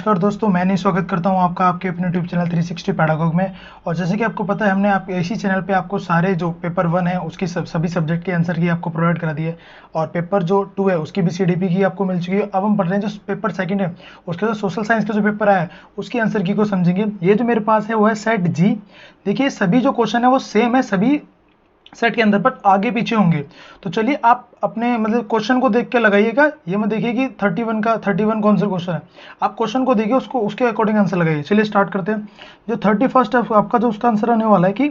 नमस्कार दोस्तों, मैं नहीं स्वागत करता हूं आपका आपके अपने यूट्यूब चैनल 360 पैडागॉग में। और जैसे कि आपको पता है, हमने आप इसी चैनल पे आपको सारे जो पेपर 1 है उसकी सभी सब्जेक्ट के आंसर की आपको प्रोवाइड करा दिए, और पेपर जो 2 है उसकी भी सीडीपी की आपको मिल चुकी है। अब हम पढ़ रहे हैं जो पेपर 2 है उसके जो सोशल साइंस का जो पेपर आया है उसकी आंसर की को समझेंगे। ये जो मेरे पास है वो है सेट जी। देखिए सभी जो क्वेश्चन है वो सेम है, सभी सेट के अंदर, पर आगे पीछे होंगे। तो चलिए आप अपने मतलब क्वेश्चन को देख के लगाइएगा, ये मत देखिए कि 31 कौन सा क्वेश्चन है। आप क्वेश्चन को देखिए, उसको उसके अकॉर्डिंग आंसर लगाइए। चलिए स्टार्ट करते हैं। जो 31 है आपका, जो उसका आंसर होने वाला है कि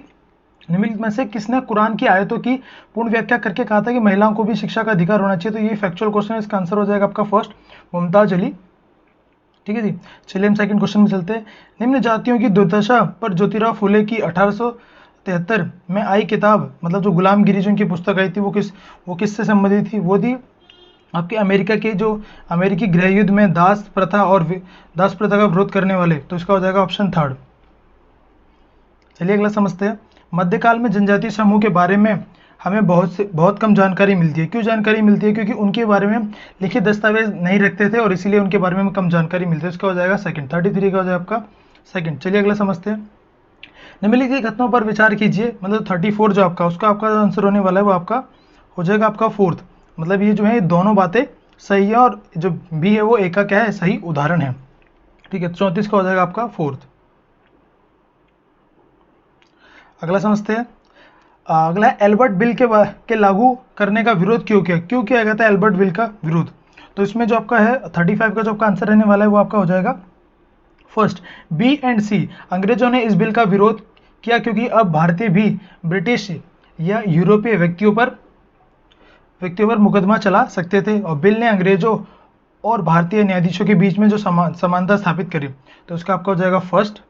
निम्नलिखित में से किसने कुरान की आयतों की पूर्ण व्याख्या करके कहा था कि महिलाओं को भी शिक्षा का अधिकार होना चाहिए। तो ये फैक्चुअल क्वेश्चन है, इसका आंसर हो जाएगा आपका फर्स्ट, मुमताज अली। ठीक है जी। चलिए हम सेकंड क्वेश्चन में चलते हैं। निम्न जातियों की दुर्दशा पर ज्योतिराव फुले की 1873 में आई किताब, मतलब जो गुलामगिरी जो इनकी पुस्तक आई थी, वो किससे संबंधित थी? वो थी आपके अमेरिका के जो अमेरिकी गृह युद्ध में दास प्रथा का विरोध करने वाले। तो इसका हो जाएगा ऑप्शन थर्ड। चलिए अगला समझते हैं। मध्यकाल में जनजातीय समूह के बारे में हमें बहुत कम जानकारी मिलती है। क्यों जानकारी मिलती है? क्योंकि उनके बारे में लिखित दस्तावेज नहीं रखते थे और इसीलिए उनके बारे में कम जानकारी मिलती है। इसका हो जाएगा सेकंड, 33 का हो जाएगा आपका सेकंड। चलिए अगला समझते हैं। निम्नलिखित कथनों पर विचार कीजिए, मतलब 34 जो आपका, उसका आपका आंसर होने वाला है वो आपका हो जाएगा आपका फोर्थ। मतलब ये जो है दोनों बातें सही है, और जो बी है वो ए का क्या है, सही उदाहरण है। ठीक है, 34 का हो जाएगा आपका फोर्थ। अगला समझते हैं। अगला है एल्बर्ट बिल के लागू करने का विरोध क्यों किया गया था एल्बर्ट बिल का विरोध? तो इसमें जो आपका है 35 का जो आपका आंसर रहने वाला है वो आपका हो जाएगा फर्स्ट, बी एंड सी। अंग्रेजों ने इस बिल का विरोध किया क्योंकि अब भारतीय भी ब्रिटिश या यूरोपीय व्यक्तियों पर मुकदमा चला सकते थे, और बिल ने अंग्रेजों और भारतीय न्यायाधीशों के बीच में जो समानता स्थापित करी। तो इसका आपका हो जाएगा फर्स्ट,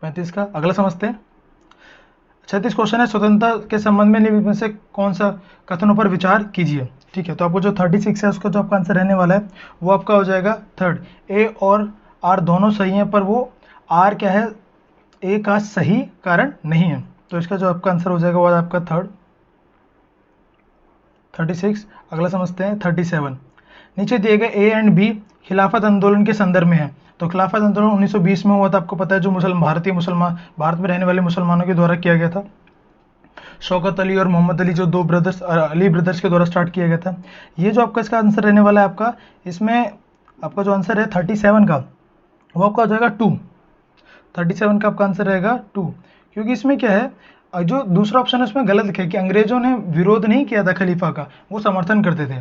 35 का। अगला समझते हैं। 36 क्वेश्चन है, स्वतंत्रता के संबंध में निम्न में से कौन सा कथनों पर विचार कीजिए। ठीक है, तो आपको जो 36 है उसका जो आपका आंसर रहने वाला है वो आपका हो जाएगा थर्ड, ए और आर दोनों सही हैं, पर वो आर क्या है, ए का सही कारण नहीं है। तो इसका जो आपका आंसर हो जाएगा वो आपका थर्ड, 36। अगला समझते हैं 37। नीचे दिए गए ए एंड बी खिलाफत आंदोलन के संदर्भ में है। तो खिलाफत आंदोलन 1920 में हुआ था, आपको पता है, जो भारत में रहने वाले मुसलमानों के द्वारा किया गया था। शौकत अली और मोहम्मद अली, जो दो ब्रदर्स, अली ब्रदर्स के द्वारा स्टार्ट किया गया था। ये जो आपका इसका आंसर रहने वाला है आपका, इसमें आपका जो आंसर है 37 का वो आपका हो जाएगा 2। 37 का आपका आंसर रहेगा 2, क्योंकि इसमें क्या है, जो दूसरा ऑप्शन है उसमें गलत लिखा है कि अंग्रेजों ने विरोध नहीं किया था खलीफा का, वो समर्थन करते थे।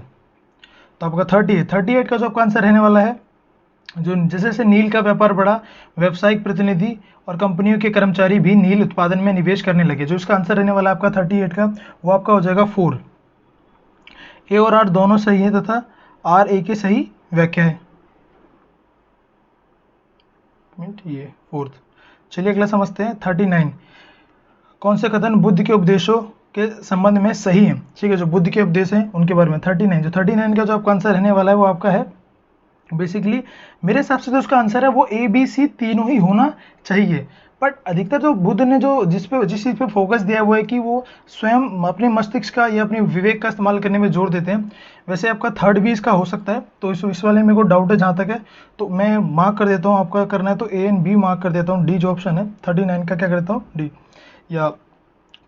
तो आपका 38 का जो आपका आंसर रहने वाला है, जो जैसे जैसे नील का व्यापार बढ़ा, व्यावसायिक प्रतिनिधि और कंपनियों के कर्मचारी भी नील उत्पादन में निवेश करने लगे। जो इसका आंसर रहने वाला है आपका 38 का वो आपका हो जाएगा 4। ए और आर दोनों सही है तथा आर ए की सही व्याख्या है। ये फोर्थ। चलिए अगला समझते हैं 39। कौन से कथन बुद्ध के उपदेशों के संबंध में सही है? ठीक है, जो बुद्ध के उपदेश हैं उनके बारे में 39। जो 39 का जो आपका आंसर रहने वाला है वो आपका है बेसिकली, मेरे हिसाब से जो उसका आंसर है वो ए बी सी तीनों ही होना चाहिए। बट अधिकतर जो बुद्ध ने जो जिस चीज़ पे फोकस दिया है वो है कि वो स्वयं अपने मस्तिष्क का या अपने विवेक का इस्तेमाल करने में जोर देते हैं। वैसे आपका थर्ड भी इसका हो सकता है, तो इस वाले मेरे को डाउट है जहाँ तक है, तो मैं मार्क कर देता हूँ। आपका करना है तो ए एंड बी मार्क कर देता हूँ, डी जो ऑप्शन है 39 का क्या करता हूँ, डी। या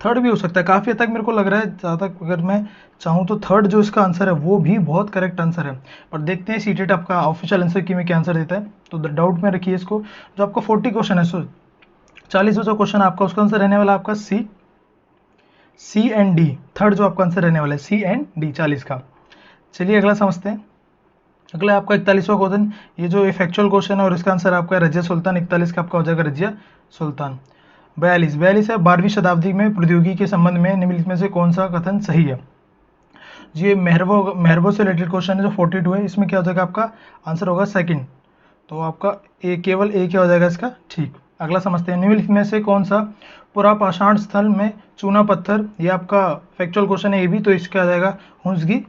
थर्ड भी हो सकता है, काफ़ी हद तक मेरे को लग रहा है, जहाँ तक अगर मैं चाहूँ तो थर्ड जो इसका आंसर है वो भी बहुत करेक्ट आंसर है। पर देखते हैं सीटेट आपका ऑफिशियल आंसर की में क्या आंसर देता है, तो डाउट में रखिए इसको। जो आपका 40 क्वेश्चन है, सो 40वां जो क्वेश्चन आपका, उसका आंसर रहने वाला आपका सी एंड डी। थर्ड जो आपका आंसर रहने वाला है सी एंड डी 40 का। चलिए अगला समझते हैं। अगला आपका 41वां क्वेश्चन, ये जो फैक्चुअल क्वेश्चन है और इसका आंसर आपका रजिया सुल्तान। 41 का आपका हो जाएगा रजिया सुल्तान। 42 है, 12वीं शताब्दी में प्रौद्योगिकी के संबंध में निम्नलिखित में से कौन सा कथन सही है? ये मेहरबो से रिलेटेड क्वेश्चन है जो 42 है, इसमें क्या हो जाएगा आपका आंसर होगा सेकंड। तो आपका केवल ए क्या हो जाएगा इसका, ठीक। अगला समझते हैं। निम्नलिखित में से कौन सा पुरापाषाण स्थल में चूना पत्थर, ये आपका फैक्चुअल क्वेश्चन है ये भी, तो इसका आ जाएगा हुंसगी।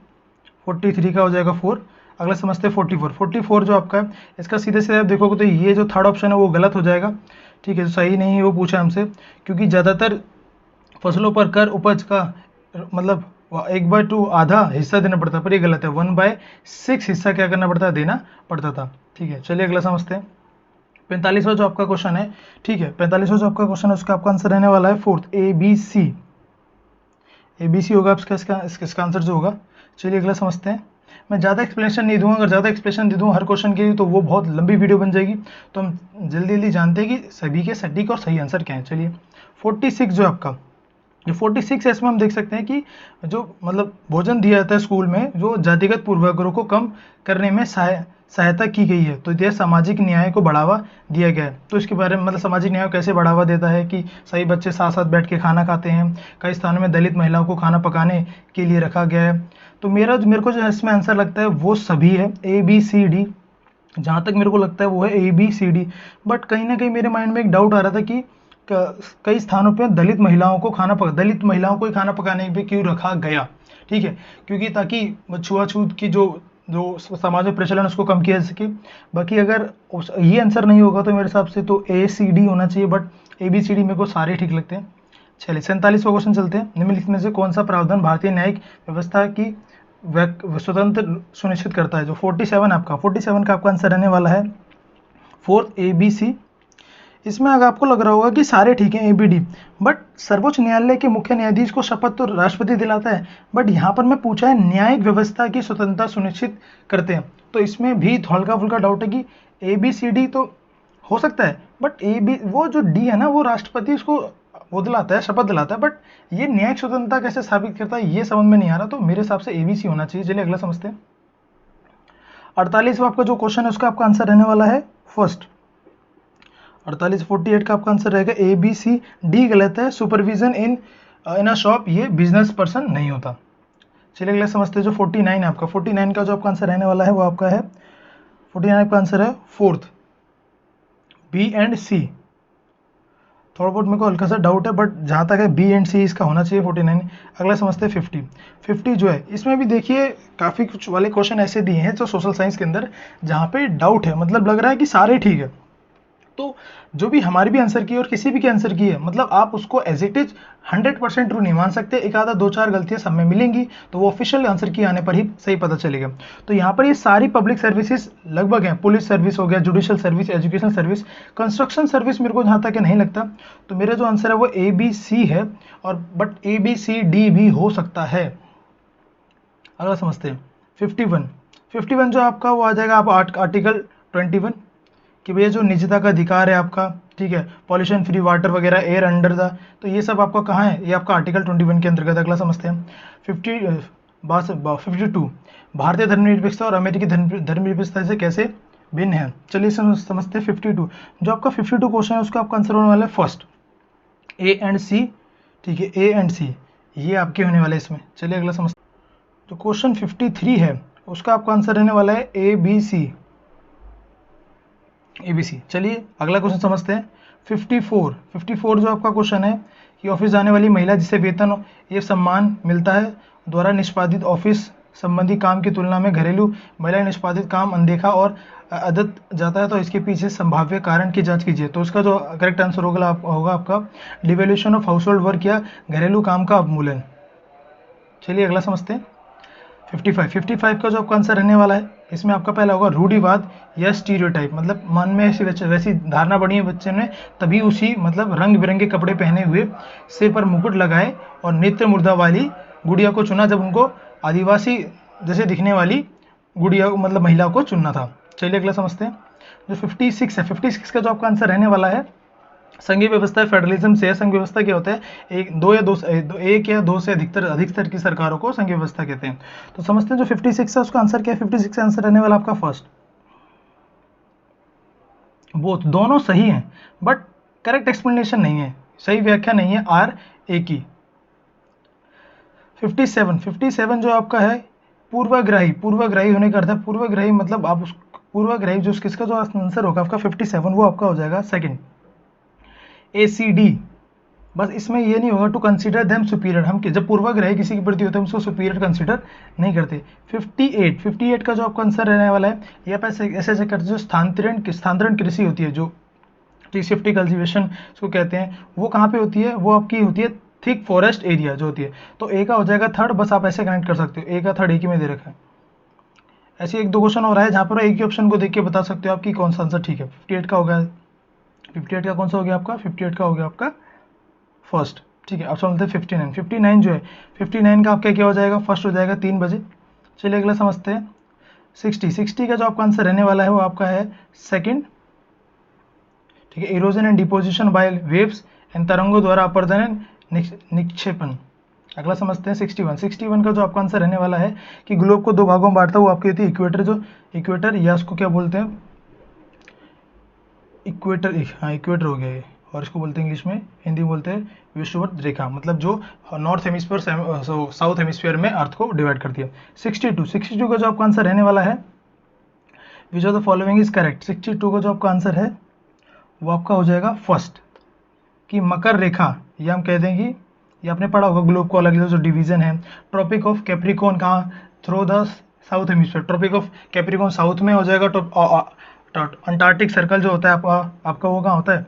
43 का हो जाएगा 4। अगला समझते हैं 44 जो आपका है, इसका सीधे सीधे आप देखोगे तो ये जो थर्ड ऑप्शन है वो गलत हो जाएगा। ठीक है, तो सही नहीं है वो पूछा हमसे, क्योंकि ज़्यादातर फसलों पर कर उपज का मतलब 1/2 आधा हिस्सा देना पड़ता, पर ये गलत है। 1/6 हिस्सा क्या करना पड़ता, देना पड़ता था। ठीक है, चलिए अगला समझते हैं। 45वां जो आपका क्वेश्चन है, ठीक है, 45वां जो आपका क्वेश्चन है उसका आपका आंसर रहने वाला है fourth, A B C. A B C होगा आपका इसका आंसर जो होगा। चलिए अगला समझते हैं। मैं ज़्यादा एक्सप्लेनेशन नहीं दूंगा, अगर ज़्यादा एक्सप्लेनेशन दे दूँ हर क्वेश्चन के तो वो बहुत लंबी वीडियो बन जाएगी, तो हम जल्दी जल्दी जानते हैं कि सभी के सटीक और सही आंसर क्या है। चलिए 46 जो आपका, जो 46 है इसमें हम देख सकते हैं कि जो मतलब भोजन दिया जाता है स्कूल में, जो जातिगत पूर्वाग्रहों को कम करने में सहायता की गई है, तो यह सामाजिक न्याय को बढ़ावा दिया गया है। तो इसके बारे में मतलब सामाजिक न्याय को कैसे बढ़ावा देता है कि सभी बच्चे साथ साथ बैठ के खाना खाते हैं, कई स्थानों में दलित महिलाओं को खाना पकाने के लिए रखा गया है। तो मेरे को जो इसमें आंसर लगता है वो सभी है, ए बी सी डी। जहाँ तक मेरे को लगता है वो है A B C D. But कहीं ना कहीं मेरे माइंड में एक डाउट आ रहा था कि कई स्थानों पे दलित महिलाओं को ही खाना पकाने पे क्यों रखा गया। ठीक है, क्योंकि ताकि छुआछूत की जो समाज में प्रचलन उसको कम किया जा सके। बाकी अगर ये आंसर नहीं होगा तो मेरे हिसाब से तो ए सी डी होना चाहिए, but A B C D मेरे को सारे ठीक लगते हैं। चलिए 47वां क्वेश्चन चलते हैं। निम्नलिखित में से कौन सा प्रावधान भारतीय न्यायिक व्यवस्था की स्वतंत्र सुनिश्चित करता है। जो 47 आपका 47 का आपका आंसर रहने वाला है फोर्थ, ए बी सी। इसमें अगर आपको लग रहा होगा कि सारे ठीक हैं, ए बी डी, बट सर्वोच्च न्यायालय के मुख्य न्यायाधीश को शपथ तो राष्ट्रपति दिलाता है, बट यहाँ पर मैं पूछा है न्यायिक व्यवस्था की स्वतंत्रता सुनिश्चित करते हैं, तो इसमें भी हल्का फुल्का डाउट है कि ए बी सी डी तो हो सकता है, बट ए बी वो जो डी है ना वो राष्ट्रपति उसको वो दिलाता है, शपथ दिलाता है, बट ये न्यायिक स्वतंत्रता कैसे स्थापित करता है ये समझ में नहीं आ रहा, तो मेरे हिसाब से ए बी सी होना चाहिए। चलिए अगला समझते हैं। 48वां आपका जो क्वेश्चन है उसका आपका आंसर रहने वाला है फर्स्ट, 48 का आपका आंसर रहेगा ए बी सी डी गलत है, सुपरविजन इन अ शॉप ये बिजनेस पर्सन नहीं होता। चलिए अगला समझते हैं। जो 49 है आपका, 49 का जो आपका आंसर रहने वाला है वो आपका है 49 का आंसर है फोर्थ, बी एंड सी। थोड़ा बहुत मेरे को हल्का सा डाउट है, बट जहाँ तक है बी एंड सी इसका होना चाहिए 49। अगला समझते हैं 50 जो है इसमें भी देखिए काफ़ी कुछ वाले क्वेश्चन ऐसे दिए हैं जो सोशल साइंस के अंदर जहाँ पे डाउट है, मतलब लग रहा है कि सारे ठीक है, तो जो भी हमारी भी आंसर की है और किसी भी के आंसर की है, मतलब आप उसको एज इट इज 100% ट्रू नहीं मान सकते, एक आधा दो चार गलतियां सब में मिलेंगी, तो वो ऑफिशियल आंसर की आने पर ही सही पता चलेगा। तो यहाँ पर ये सारी पब्लिक सर्विसेज लगभग हैं, पुलिस सर्विस हो गया, judicial service, education service, construction service मेरे को जहाँ तक नहीं लगता, तो मेरा जो आंसर है वो ए बी सी है, और but A B C D भी हो सकता है। अगला समझते हैं 51 जो आपका वो आ जाएगा आप आर्टिकल 21 कि भैया जो निजता का अधिकार है आपका, ठीक है, पॉल्यूशन फ्री वाटर वगैरह, एयर अंडर द, तो ये सब आपका कहाँ है, ये आपका आर्टिकल 21 के अंतर्गत। अगला समझते हैं 52 भारतीय धर्मनिरपेक्षता और अमेरिकी धर्मनिरपेक्षता से कैसे भिन्न है। चलिए समझते हैं 52 जो आपका 52 क्वेश्चन है उसका आपका आंसर होने वाला है फर्स्ट, ए एंड सी। ठीक है, ए एंड सी ये आपके होने वाले इसमें। चलिए अगला समझते हैं। जो क्वेश्चन 53 है उसका आपका आंसर रहने वाला है ए बी सी, ABC। चलिए अगला क्वेश्चन समझते हैं 54 जो आपका क्वेश्चन है कि ऑफिस जाने वाली महिला जिसे वेतन ये सम्मान मिलता है द्वारा निष्पादित ऑफिस संबंधी काम की तुलना में घरेलू महिला निष्पादित काम अनदेखा और अदत जाता है, तो इसके पीछे संभाव्य कारण की जांच कीजिए। तो इसका जो करेक्ट आंसर होगा आपका डिवैल्यूएशन ऑफ हाउसहोल्ड वर्क या घरेलू काम का अवमूल्यन। चलिए अगला समझते हैं 55 का जो आपका आंसर रहने वाला है इसमें आपका पहला होगा रूढ़िवाद या स्टीरियोटाइप, मतलब मन में ऐसी वैसी धारणा बनी है बच्चे ने, तभी उसी मतलब रंग बिरंगे कपड़े पहने हुए, सिर पर मुकुट लगाए और नित्य मुर्दा वाली गुड़िया को चुना, जब उनको आदिवासी जैसे दिखने वाली गुड़िया मतलब महिला को चुनना था। चलिए अगला समझते हैं। जो 56 है 56 का जो आपका आंसर रहने वाला है संघीय व्यवस्था फेडरलिज्म से। संघ व्यवस्था क्या होता है, एक या दो से अधिकतर की सरकारों को संघीय व्यवस्था कहते हैं। तो समझते हैं जो 56 है उसका आंसर क्या है। 56 का आंसर रहने वाला आपका फर्स्ट, बोथ दोनों सही हैं, बट करेक्ट एक्सप्लेनेशन नहीं है, सही व्याख्या नहीं है आर ए की। 57 जो आपका है पूर्वाग्रही होने का अर्थ है पूर्वाग्रही, मतलब आप उस पूर्वाग्रही जो किसका जो आंसर होगा आपका 57 वो आपका हो जाएगा सेकंड, ACD। बस इसमें ये नहीं होगा टू कंसीडर देम सुपीरियर, हम जब पूर्वाग्रही किसी के प्रति होते हैं उसको सुपीरियर कंसीडर नहीं करते। 58 का जो आपका आंसर रहने वाला है ये आप ऐसे करते जो स्थानांतरण कृषि होती है, जो ट्री शिफ्टिंग कल्टीवेशन इसको कहते हैं, वो कहाँ पे होती है, वो आपकी होती है थिक फॉरेस्ट एरिया जो होती है। तो ए का हो जाएगा थर्ड, बस आप ऐसे कनेक्ट कर सकते हो, ए का थर्ड एक ही में दे रखा है। ऐसे एक दो क्वेश्चन हो रहा है जहाँ पर एक ही ऑप्शन को देख के बता सकते हो आप कि कौन सा आंसर ठीक है। 58 का हो गया, 58 का कौन सा हो गया आपका, 58 का हो गया आपका फर्स्ट। ठीक है, अब समझते हैं 59। 59 जो है, 59 का आपका क्या हो जाएगा, फर्स्ट हो जाएगा 3 बजे। चलिए अगला समझते हैं 60। 60 का जो आपका आंसर रहने वाला है वो आपका है सेकंड। ठीक है, erosion and deposition by waves and तरंगों द्वारा अपर्दन एंड निक्षेपण। अगला समझते हैं 61। 61 का जो आपका आंसर रहने वाला है कि ग्लोब को दो भागों में बांटता है, वो आपकी होती है इक्वेटर, जो इक्वेटर या उसको क्या बोलते हैं, इक्वेटर, हाँ इक्वेटर हो गया ये, और इसको बोलते हैं इंग्लिश में, हिंदी में बोलते हैं विषुवत रेखा, मतलब जो नॉर्थ हेमिस्फीयर साउथ हेमिस्फीयर में अर्थ को डिवाइड करती है। 62। 62 का जो आपका आंसर रहने वाला है, विच of the following is correct. 62 का जो आपका आंसर है वो आपका हो जाएगा फर्स्ट, कि मकर रेखा, ये हम कह देंगे, ये आपने पढ़ा होगा ग्लोब को अलग अलग जो डिवीजन है। ट्रॉपिक ऑफ कैप्रिकॉन कहाँ, through the south hemisphere, tropic of Capricorn south में हो जाएगा। अंटार्कटिक सर्कल जो होता है आपका वो कहाँ होता है,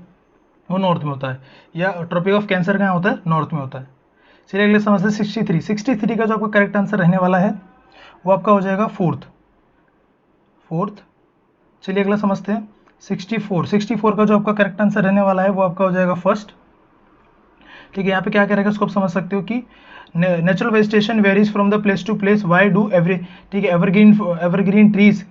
वो नॉर्थ में होता है। या ट्रॉपिक ऑफ कैंसर कहाँ होता है, नॉर्थ में होता है। चलिए अगले समझते हैं 63। 63 का जो आपका करेक्ट आंसर रहने वाला है वो आपका हो जाएगा फोर्थ। चलिए अगला समझते हैं 64। 64 का जो आपका करेक्ट आंसर रहने वाला है वो आपका हो जाएगा फर्स्ट। ठीक है, यहाँ पे क्या करेगा उसको आप समझ सकते हो कि natural vegetation varies from the place to place, why do ठीक है evergreen trees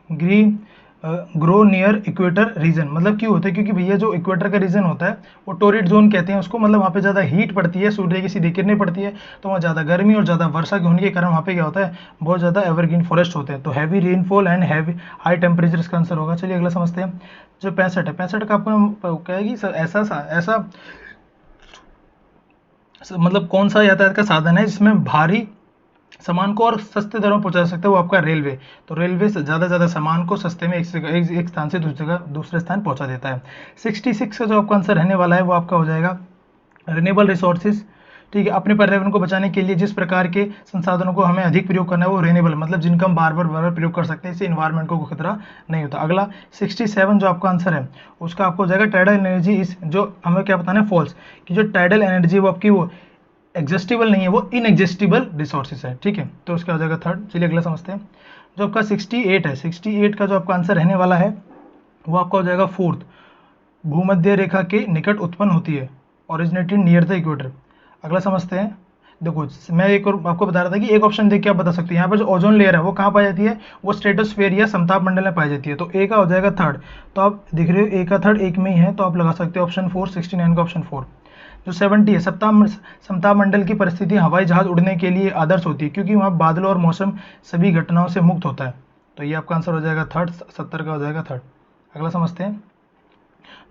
grow near equator region, मतलब क्यों होता है, क्योंकि भैया जो इक्वेटर का रीजन होता है वो टोरिड जोन कहते हैं उसको, मतलब वहाँ पे ज़्यादा हीट पड़ती है, सूर्य की सीधी किरणें पड़ती है, तो वहाँ ज़्यादा गर्मी और ज़्यादा वर्षा के होने के कारण वहाँ पे क्या होता है, बहुत ज़्यादा एवरग्रीन फॉरेस्ट होते हैं। तो heavy rainfall and heavy high temperature इसका आंसर होगा। चलिए अगला समझते हैं जो 65 है, 65 का आपको कहेगी सर ऐसा मतलब कौन सा यातायात का साधन है जिसमें भारी सामान को और सस्ते दरों में पहुंचा सकता है, वो आपका रेलवे। तो रेलवे से ज़्यादा सामान को सस्ते में एक स्थान से दूसरे स्थान पहुंचा देता है। 66 का जो आपका आंसर रहने वाला है वो आपका हो जाएगा रिन्यूएबल रिसोर्सेज। ठीक है, अपने पर्यावरण को बचाने के लिए जिस प्रकार के संसाधनों को हमें अधिक प्रयोग करना है वो रिन्यूएबल, मतलब जिनका हम बार बार प्रयोग कर सकते हैं, इससे इन्वायरमेंट को खतरा नहीं होता। अगला 67 जो आपका आंसर है उसका आपको हो जाएगा टाइडल एनर्जी इस, जो हमें क्या बताना है फॉल्स, कि जो टाइडल एनर्जी वो आपकी वो एग्जस्टिबल नहीं है, वो इनएग्जस्टिबल रिसोर्सेज है। ठीक है, तो उसका हो जाएगा थर्ड। चलिए अगला समझते हैं जो आपका 68 है, 68 का जो आपका आंसर रहने वाला है वो आपका हो जाएगा फोर्थ। भूमध्य रेखा के निकट उत्पन्न होती है, ओरिजिनेटेड नियर द इक्वेटर। अगला समझते हैं, देखो मैं एक और आपको बता रहा था कि एक ऑप्शन देख के आप बता सकते हैं, यहाँ पर जो ओजोन लेयर है वो कहाँ पाई जाती है, वो स्ट्रेटोस्फेयर या समताप मंडल में पाई जाती है। तो ए का हो जाएगा थर्ड, तो आप दिख रहे हो ए का थर्ड एक में ही है, तो आप लगा सकते हो ऑप्शन 4, 69 का ऑप्शन 4। जो 70 है, समताप मंडल की परिस्थिति हवाई जहाज उड़ने के लिए आदर्श होती है, क्योंकि वहाँ बादलों और मौसम सभी घटनाओं से मुक्त होता है। तो ये आपका आंसर हो जाएगा थर्ड, 70 का हो जाएगा थर्ड। अगला समझते हैं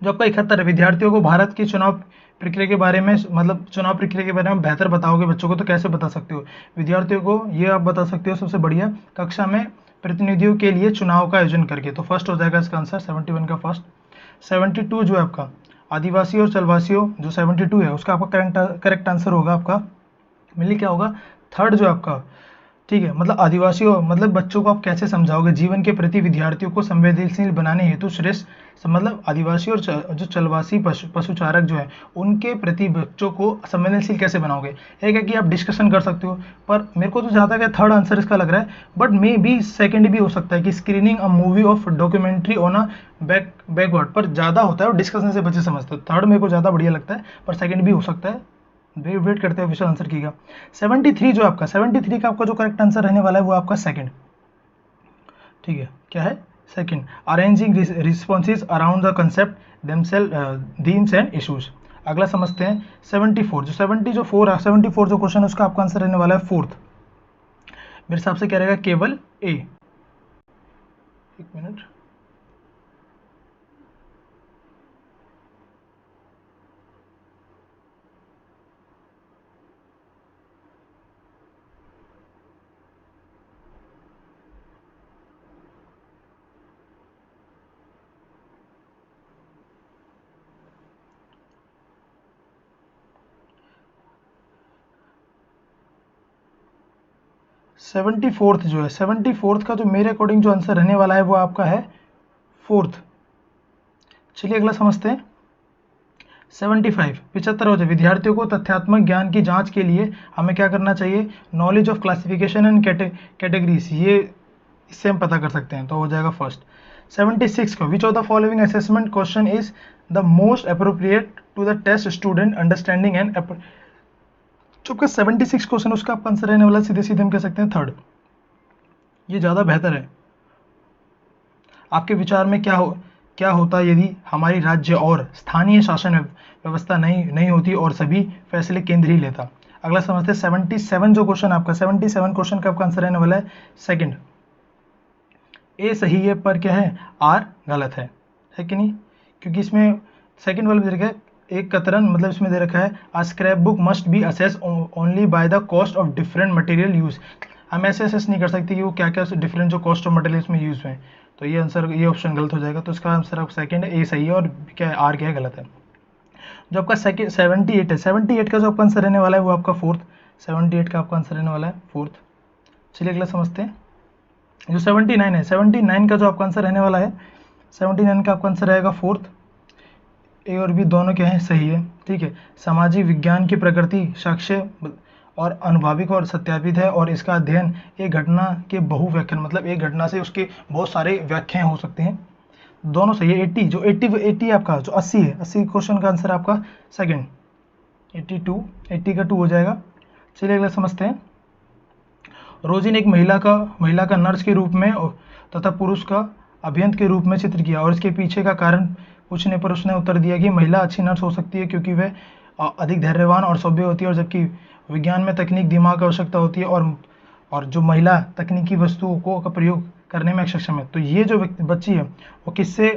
जो आपका 71 है, विद्यार्थियों को भारत की चुनाव प्रक्रिया के बारे में, मतलब चुनाव प्रक्रिया के बारे में बेहतर बताओगे बच्चों को, तो कैसे बता सकते हो विद्यार्थियों को, ये आप बता सकते हो सबसे बढ़िया कक्षा में प्रतिनिधियों के लिए चुनाव का आयोजन करके। तो फर्स्ट हो जाएगा इसका आंसर 71 का फर्स्ट। 72 जो है आपका आदिवासी और चलवासियों, जो 72 है उसका आपका करेक्ट आंसर होगा आपका मिली क्या होगा, थर्ड जो आपका। ठीक है, मतलब आदिवासियों, मतलब बच्चों को आप कैसे समझाओगे, जीवन के प्रति विद्यार्थियों को संवेदनशील बनाने हेतु श्रेष्ठ, मतलब आदिवासी और जो चलवासी पशुचारक जो है उनके प्रति बच्चों को संवेदनशील कैसे बनाओगे। एक है कि आप डिस्कशन कर सकते हो, पर मेरे को तो ज़्यादा क्या थर्ड आंसर इसका लग रहा है, बट मे बी सेकंड भी हो सकता है कि screening a movie of documentary on a backward, पर ज़्यादा होता है और डिस्कशन से बच्चे समझते हो। थर्ड मेरे को ज़्यादा बढ़िया लगता है, पर सेकंड भी हो सकता है, वेट करते हैं ऑफिशियल आंसर कीजिएगा। 73 जो आपका 73 का आपका जो करेक्ट आंसर रहने वाला है वो आपका सेकंड। ठीक है, क्या है second, arranging responses around the concept themes and issues. अगला समझते हैं 74 जो 74 जो क्वेश्चन है उसका आपका आंसर रहने वाला है फोर्थ। मेरे हिसाब से क्या रहेगा, केवल ए। एक मिनट, सेवेंटी फोर्थ जो है, 74 का जो मेरे अकॉर्डिंग जो आंसर रहने वाला है वो आपका है फोर्थ। चलिए अगला समझते हैं 75 हो जाए, विद्यार्थियों को तथ्यात्मक ज्ञान की जांच के लिए हमें क्या करना चाहिए, knowledge of classification and categories, ये इससे हम पता कर सकते हैं, तो हो जाएगा फर्स्ट। 76 को which of the following assessment question is the most appropriate to the test student understanding and जो आपका 76 क्वेश्चन उसका आपका आंसर रहने वाला सीधे सीधे हम कह सकते हैं थर्ड, ये ज़्यादा बेहतर है। आपके विचार में क्या होता यदि हमारी राज्य और स्थानीय शासन व्यवस्था नहीं होती और सभी फैसले केंद्र ही लेता। अगला समझते हैं 77 जो क्वेश्चन आपका 77 क्वेश्चन का आपका आंसर रहने वाला है सेकंड। ए सही है पर क्या है आर गलत है कि नहीं, क्योंकि इसमें सेकंड वाले में दे रखा है एक कतरन, मतलब इसमें दे रखा है a scrapbook must be assess only by the cost of different material use. हम ऐसे असेस नहीं कर सकते कि वो क्या क्या डिफरेंट जो कॉस्ट ऑफ मटेरियल इसमें यूज हुए, तो ये आंसर ये ऑप्शन गलत हो जाएगा। तो इसका आंसर आपका सेकंड है, ए सही है और क्या है आर क्या है गलत है। जो आपका 78 है 78 का जो आपका आंसर रहने वाला है वो आपका फोर्थ, 78 का आपका आंसर रहने वाला है फोर्थ। चलिए अगला समझते हैं जो 79 है 79 का जो आपका आंसर रहने वाला है 79 का आपका आंसर रहेगा फोर्थ। ए और बी दोनों क्या है सही है, ठीक है। सामाजिक विज्ञान की प्रकृति साक्ष्य और अनुभाविक और सत्यापित है और इसका अध्ययन एक घटना के बहु व्याख्यान, मतलब एक घटना से उसके बहुत सारे व्याख्याएं हो सकते हैं, दोनों सही है। 80 जो 80 आपका जो 80 है 80 क्वेश्चन का आंसर आपका सेकंड, 80 का 2 हो जाएगा। चलिए अगला समझते हैं। रोजी ने एक महिला का नर्स के रूप में तथा पुरुष का अभियंता के रूप में चित्र किया और इसके पीछे का कारण पूछने पर उसने उत्तर दिया कि महिला अच्छी नर्स हो सकती है क्योंकि वह अधिक धैर्यवान और सभ्य होती है, और जबकि विज्ञान में तकनीक दिमाग की आवश्यकता होती है और जो महिला तकनीकी वस्तुओं को का प्रयोग करने में सक्षम है। तो ये जो बच्ची है वो किससे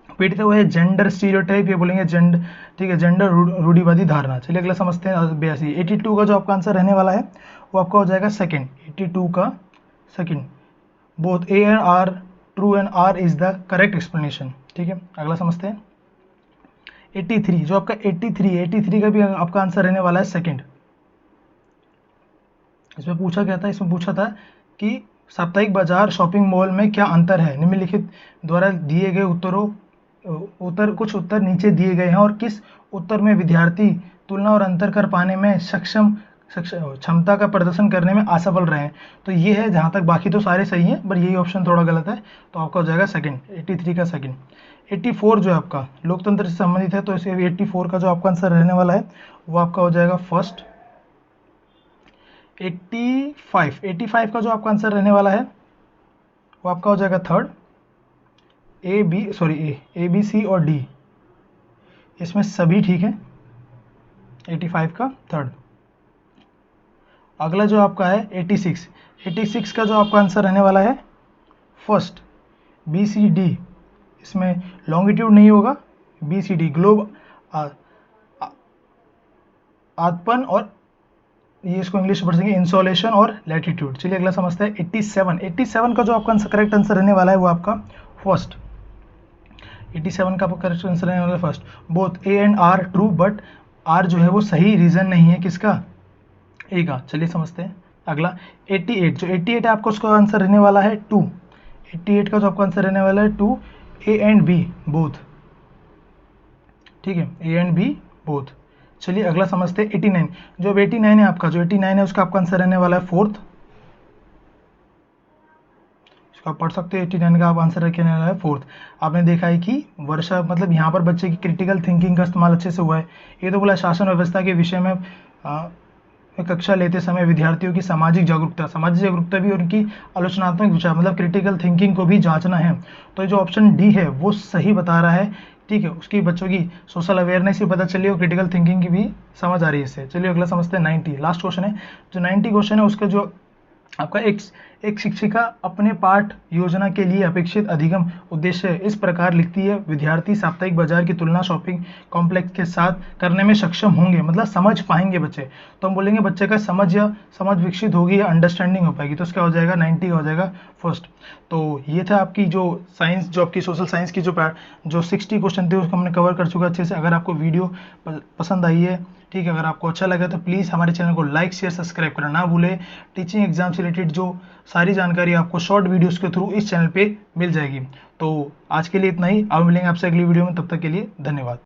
पीड़ित है, वो है जेंडर स्टीरियोटाइप, ये बोलेंगे जेंडर, ठीक है, जेंडर रूढ़िवादी धारणा। चलिए अगला समझते हैं 82 82 का जो आपका आंसर रहने वाला है वो आपका हो जाएगा सेकंड, 82 का second. Both A and R true and R is the correct explanation, ठीक है। अगला समझते हैं 83 जो आपका 83 का भी आपका आंसर रहने वाला है सेकंड। इसमें पूछा क्या था, इसमें पूछा था कि साप्ताहिक बाजार शॉपिंग मॉल में क्या अंतर है, निम्नलिखित द्वारा दिए गए कुछ उत्तर नीचे दिए गए हैं और किस उत्तर में विद्यार्थी तुलना और अंतर कर पाने में क्षमता का प्रदर्शन करने में असफल रहे हैं। तो ये है जहाँ तक, बाकी तो सारे सही हैं पर यही ऑप्शन थोड़ा गलत है, तो आपका हो जाएगा सेकंड, 83 का सेकंड। 84 जो है आपका लोकतंत्र से संबंधित है, तो इसे 84 का जो आपका आंसर रहने वाला है वो आपका हो जाएगा फर्स्ट। 85 का जो आपका आंसर रहने वाला है वो आपका हो जाएगा थर्ड। ए बी सी और डी इसमें सभी ठीक है, 85 का थर्ड। अगला जो आपका है 86 का जो आपका आंसर रहने वाला है फर्स्ट, बी सी डी, इसमें लॉन्गिट्यूड नहीं होगा, बी सी डी ग्लोब आदपन और ये इसको इंग्लिश में पढ़ सकेंगे इंसोलेशन और लैटिट्यूड। चलिए अगला समझते हैं 87 का जो आपका करेक्ट आंसर रहने वाला है वो आपका फर्स्ट, 87 का करेक्ट आंसर रहने वाला है first. Both A and R true but R जो है वो सही रीजन नहीं है किसका, ए का। चलिए समझते हैं अगला 88 जो 88 है आपको उसका आंसर रहने वाला है 2, 88 का जो आपका आंसर रहने वाला है 2, ए एंड बी बोथ, ठीक है, ए एंड बी बोथ। चलिए अगला समझते हैं 89 जो अब 89 है आपका, जो 89 है उसका आपका आंसर रहने वाला है फोर्थ, इसको आप पढ़ सकते हैं, 89 का आप आंसर रखने वाला है फोर्थ। आपने देखा है कि वर्षा मतलब यहाँ पर बच्चे की क्रिटिकल थिंकिंग का इस्तेमाल अच्छे से हुआ है। ये तो बोला शासन व्यवस्था के विषय में कक्षा लेते समय विद्यार्थियों की सामाजिक जागरूकता भी उनकी आलोचनात्मक विचार मतलब क्रिटिकल थिंकिंग को भी जांचना है। तो जो ऑप्शन डी है वो सही बता रहा है, ठीक है, उसकी बच्चों की सोशल अवेयरनेस भी पता चली और क्रिटिकल थिंकिंग की भी समझ आ रही है इससे। चलिए अगला समझते हैं 90 लास्ट क्वेश्चन है। जो 90 क्वेश्चन है उसका जो आपका एक शिक्षिका अपने पाठ योजना के लिए अपेक्षित अधिगम उद्देश्य इस प्रकार लिखती है, विद्यार्थी साप्ताहिक बाजार की तुलना शॉपिंग कॉम्प्लेक्स के साथ करने में सक्षम होंगे, मतलब समझ पाएंगे बच्चे। तो हम बोलेंगे बच्चे का समझ विकसित होगी या अंडरस्टैंडिंग हो पाएगी, तो इसका हो जाएगा 90 का हो जाएगा फर्स्ट। तो ये था आपकी जो साइंस, जो आपकी सोशल साइंस की जो 60 क्वेश्चन थे उसको हमने कवर कर चुका अच्छे से। अगर आपको वीडियो पसंद आई है, ठीक है, अगर आपको अच्छा लगा तो प्लीज़ हमारे चैनल को लाइक शेयर सब्सक्राइब करना ना भूलें। टीचिंग एग्जाम से रिलेटेड जो सारी जानकारी आपको शॉर्ट वीडियोस के थ्रू इस चैनल पे मिल जाएगी। तो आज के लिए इतना ही, अब मिलेंगे आपसे अगली वीडियो में, तब तक के लिए धन्यवाद।